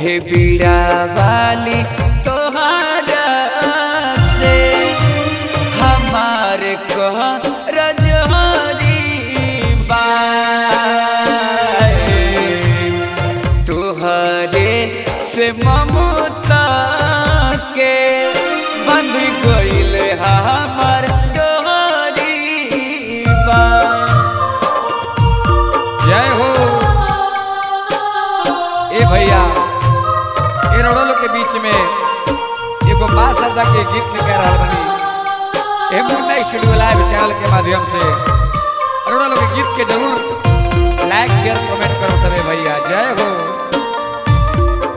हे बीड़ा वाली तोहरा से हमारे कह रजहरी तुहरे से ममता के बंध गईल हमार डोरी बा। जय हो ए भैया रोडों के बीच में एगो माँ सरदा के गीत में कह रहा बनी मुन्ना स्टूडियो लाइव चैनल के माध्यम से रोडों के गीत के जरूर लाइक शेयर कमेंट करो सबे भैया। जय हो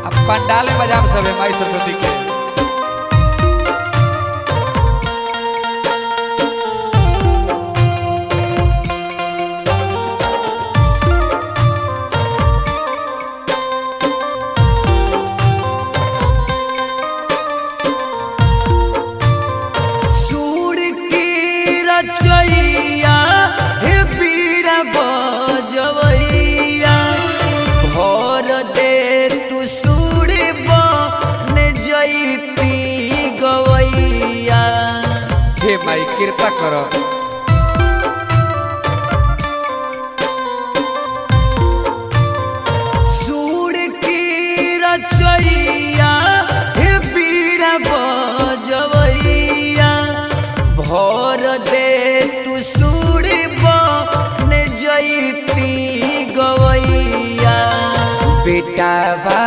अब पंडाले बजाम सबे माई सरस्वती के चैया हे बीड़ा बजवैया भर दे तू सूर बन जैती गवैया। हे माई कृपा करो सूर की रचैया हे बीड़ा बजवैया भर दे तू सूर बन जैती गवैया। बेटा बा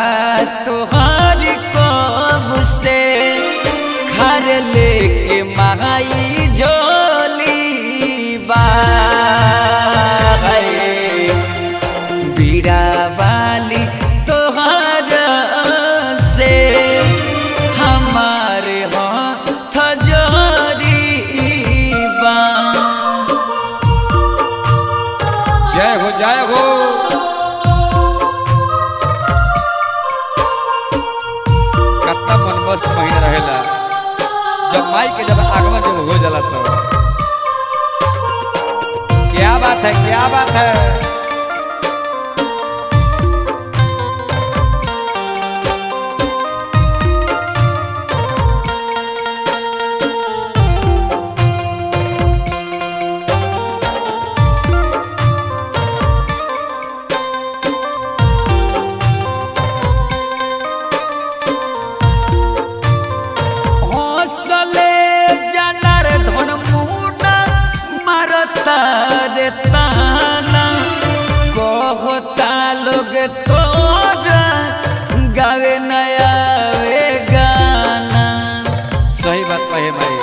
तोहार कब से घर लेके माई झोली बा बीड़ा वाली तोहारा से हमारे हाथ जरी बा। जय हो जय हो कितना मन मस्त महीना रहेला जब माई के जब आगमन जब हो जाला तो क्या बात है क्या बात है। हौसले जानर धन मुना मारता रे ताना कहता लोग तोरा गावे नया वे गाना। सही बात कहे भाई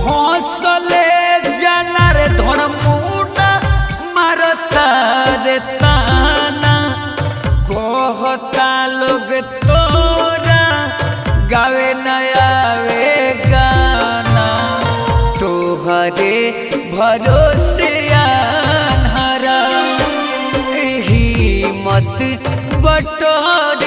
हौसले जानर धन मुना मारता रे ताना कहता लोग तोरा गावे नया वे गाना। तोहरे भरोसे अनहरा हिम्मत बटोर